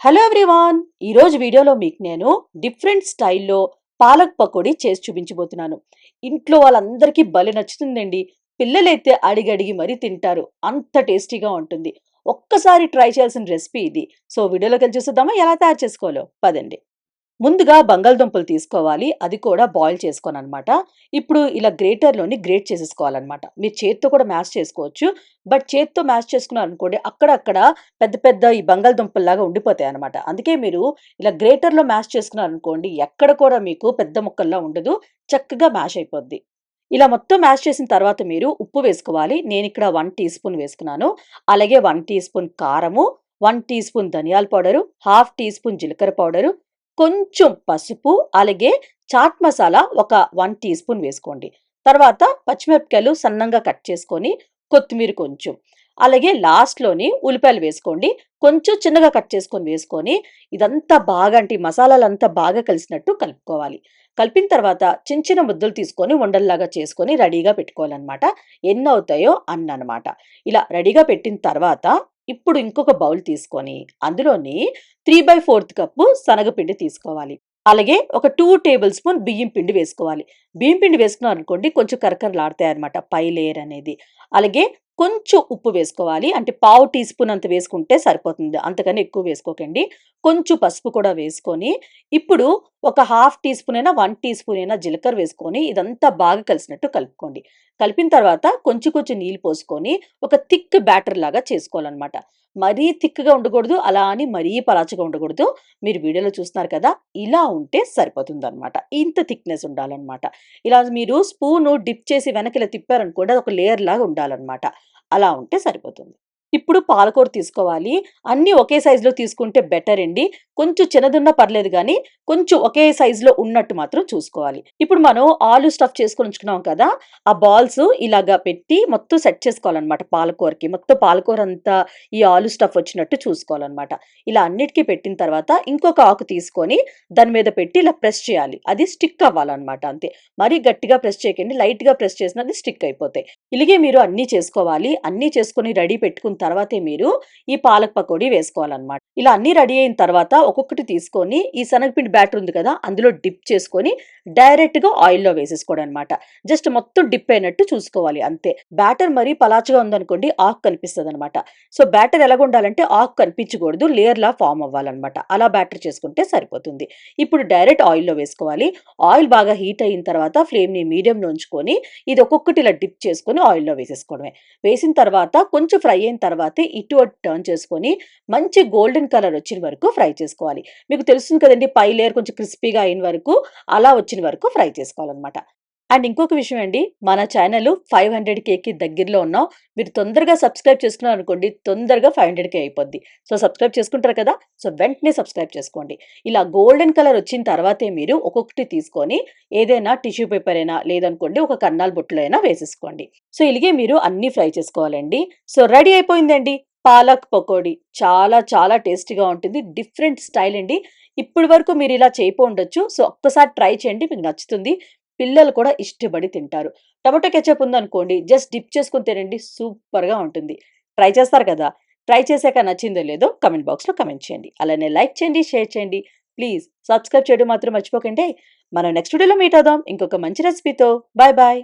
Hello everyone, ఈరోజు వీడియోలో మీకు నేను డిఫరెంట్ స్టైల్లో పాలక్ పకోడీ చేసి చూపించబోతున్నాను. ఇంట్లో వాళ్ళందరికీ భలే నచ్చుతుందండి. పిల్లలైతే అడిగి మరీ తింటారు. అంత టేస్టీగా ఉంటుంది. ఒక్కసారి ట్రై చేయాల్సిన రెసిపీ ఇది. సో వీడియోలోకి వెళ్ళి చూసేద్దామా ఎలా తయారు చేసుకోవాలో? పదండి. ముందుగా బంగాళదుంపలు తీసుకోవాలి. అది కూడా బాయిల్ చేసుకోననమాట. ఇప్పుడు ఇలా గ్రేటర్‌లోని గ్రేట్ చేసేసుకోవాలనమాట. మీరు చేత్తో కూడా మ్యాష్ చేసుకోవచ్చు. బట్ చేత్తో మ్యాష్ చేసుకున్నారనుకోండి అక్కడక్కడ పెద్ద పెద్ద ఈ బంగాళదుంపల్లాగా ఉండిపోతాయనమాట. అందుకే మీరు ఇలా గ్రేటర్‌లో మ్యాష్ చేసుకున్నారనుకోండి ఎక్కడ కూడా మీకు పెద్ద ముక్కల్లా ఉండదు. చక్కగా మ్యాష్ అయిపోద్ది. ఇలా మొత్తం మ్యాష్ చేసిన తర్వాత మీరు ఉప్పు వేసుకోవాలి. నేనిక్కడ 1 టీ స్పూన్ వేసుకున్నాను. అలాగే 1 టీ స్పూన్ కారము, 1 టీ స్పూన్ ధనియాల పౌడరు, హాఫ్ టీ స్పూన్ జీలకర్ర పౌడరు, కొంచెం పసుపు, అలాగే చాట్ మసాలా ఒక 1 టీ స్పూన్ వేసుకోండి. తర్వాత పచ్చిమిరపకాయలు సన్నంగా కట్ చేసుకొని, కొత్తిమీర కొంచెం, అలాగే లాస్ట్‌లోని ఉల్లిపాయలు వేసుకోండి. కొంచెం చిన్నగా కట్ చేసుకొని వేసుకొని, ఇదంతా బాగా అంటే ఈ మసాలాలంతా బాగా కలిసినట్టు కలుపుకోవాలి. కలిపిన తర్వాత చిన్న చిన్న ముద్దలు తీసుకొని ఉండల్లాగా చేసుకొని రెడీగా పెట్టుకోవాలనమాట. ఎన్నవుతాయో అన్ననమాట. ఇలా రెడీగా పెట్టిన తర్వాత ఇప్పుడు ఇంకొక బౌల్ తీసుకొని అందులోని 3/4 కప్పు శనగపిండి తీసుకోవాలి. అలాగే ఒక 2 టేబుల్ స్పూన్ బియ్యం పిండి వేసుకోవాలి. బియ్యం పిండి వేసుకున్నారనుకోండి కొంచెం కరకరలాడతాయన్నమాట పై లేయర్ అనేది. అలాగే కొంచెం ఉప్పు వేసుకోవాలి. అంటే పావు టీ స్పూన్ అంత వేసుకుంటే సరిపోతుంది. అంతకన్నా ఎక్కువ వేసుకోకండి. కొంచెం పసుపు కూడా వేసుకొని, ఇప్పుడు ఒక హాఫ్ టీ స్పూన్ అయినా, 1 టీ స్పూన్ అయినా జీలకర్ర వేసుకొని ఇదంతా బాగా కలిసినట్టు కలుపుకోండి. కలిపిన తర్వాత కొంచెం కొంచెం నీళ్ళు పోసుకొని ఒక థిక్ బ్యాటర్ లాగా చేసుకోవాలన్నమాట. మరీ థిక్‌గా ఉండకూడదు. అలా అని మరీ పలాచగా ఉండకూడదు. మీరు వీడియోలో చూస్తున్నారు కదా! ఇలా ఉంటే సరిపోతుందన్నమాట. ఇంత థిక్‌నెస్ ఉండాలన్నమాట. ఇలా మీరు స్పూను డిప్ చేసి వెనక్కి ఇలా తిప్పారనుకోండి అదొక లేయర్ లాగా ఉండాలన్నమాట. అలా ఉంటే సరిపోతుంది. ఇప్పుడు పాలకూర తీసుకోవాలి. అన్నీ ఒకే సైజులో తీసుకుంటే బెటర్ అండి. కొంచెం చిన్నదున్నా పర్లేదు గానీ, కొంచెం ఒకే సైజులో ఉన్నట్టు మాత్రం చూసుకోవాలి. ఇప్పుడు మనం ఆలు స్టఫ్ చేసుకొని ఉంచుకున్నాం కదా! ఆ బాల్స్ ఇలాగా పెట్టి మొత్తం సెట్ చేసుకోవాలన్నమాట పాలకూరకి. మొత్తం పాలకూర అంతా ఈ ఆలు స్టఫ్ వచ్చినట్టు చూసుకోవాలన్నమాట. ఇలా అన్నిటికి పెట్టిన తర్వాత ఇంకొక ఆకు తీసుకొని దాని మీద పెట్టి ఇలా ప్రెస్ చేయాలి. అది స్టిక్ అవ్వాలన్నమాట అంతే. మరీ గట్టిగా ప్రెస్ చేయకండి. లైట్‌గా ప్రెస్ చేసినా అది స్టిక్ అయిపోతాయి. ఇలాగే మీరు అన్నీ చేసుకోవాలి. అన్నీ చేసుకొని రెడీ పెట్టుకున్న తర్వాతే మీరు ఈ పాలక్ పకోడీ వేసుకోవాలన్నమాట. ఇలా అన్నీ రెడీ అయిన తర్వాత ఒక్కొక్కటి తీసుకొని ఈ శనగపిండి బ్యాటర్ ఉంది కదా! అందులో డిప్ చేసుకొని డైరెక్ట్‌గా ఆయిల్‌లో వేసేసుకోవడం అన్నమాట. జస్ట్ మొత్తం డిప్ అయినట్టు చూసుకోవాలి అంతే. బ్యాటర్ మరీ పలాచగా ఉందనుకోండి ఆకు కనిపిస్తదన్నమాట. సో, బ్యాటర్ ఎలాగుండాలంటే ఆకు కనిపించకూడదు. లేయర్‌లా ఫార్మ్ అవ్వాలన్నమాట. అలా బ్యాటర్ చేసుకుంటే సరిపోతుంది. ఇప్పుడు డైరెక్ట్ ఆయిల్‌లో వేసుకోవాలి. ఆయిల్ బాగా హీట్ అయిన తర్వాత ఫ్లేమ్‌ని మీడియంలో ఉంచుకొని ఇది ఒక్కొక్కటి ఇలా డిప్ చేసుకొని ఆయిల్‌లో వేసేసుకోవడమే. వేసిన తర్వాత కొంచెం ఫ్రై అయిన తర్వాతే ఇటు అటు టర్న్ చేసుకొని మంచి గోల్డెన్ కలర్ వచ్చిన వరకు ఫ్రై చేసుకోవాలి. మీకు తెలుస్తుంది కదండీ పై లేయర్ కొంచెం క్రిస్పీగా అయిన వరకు అలా వచ్చిన వరకు ఫ్రై చేసుకోవాలన్నమాట. అండ్ ఇంకొక విషయం అండి, మన ఛానల్ 500Kకి దగ్గరలో ఉన్నాం. మీరు తొందరగా సబ్స్క్రైబ్ చేసుకున్నారనుకోండి తొందరగా 500K అయిపోద్ది. సో, సబ్స్క్రైబ్ చేసుకుంటారు కదా! సో, వెంటనే సబ్స్క్రైబ్ చేసుకోండి. ఇలా గోల్డెన్ కలర్ వచ్చిన తర్వాతే మీరు ఒక్కొక్కటి తీసుకొని ఏదైనా టిష్యూ పేపర్ అయినా లేదనుకోండి ఒక కన్నాల బుట్టలో అయినా వేసేసుకోండి. సో, ఇలాగే మీరు అన్నీ ఫ్రై చేసుకోవాలండి. సో, రెడీ అయిపోయిందండి పాలక్ పకోడీ. చాలా చాలా టేస్టీగా ఉంటుంది. డిఫరెంట్ స్టైల్ అండి. ఇప్పటి వరకు మీరు ఇలా చేయకపోయుండొచ్చు. సో, ఒక్కసారి ట్రై చేయండి మీకు నచ్చుతుంది. పిల్లలు కూడా ఇష్టపడి తింటారు. టొమాటో కెచప్ ఉందనుకోండి జస్ట్ డిప్ చేసుకొని తినండి సూపర్‌గా ఉంటుంది. ట్రై చేస్తారు కదా! ట్రై చేసాక నచ్చిందో లేదో కామెంట్ బాక్స్‌లో కామెంట్ చేయండి. అలానే లైక్ చేయండి, షేర్ చేయండి. ప్లీజ్ సబ్స్క్రైబ్ చేయడం మాత్రం మర్చిపోకండి. మనం నెక్స్ట్ వీడియోలో మీట్ అవుదాం ఇంకొక మంచి రెసిపీతో. Bye bye.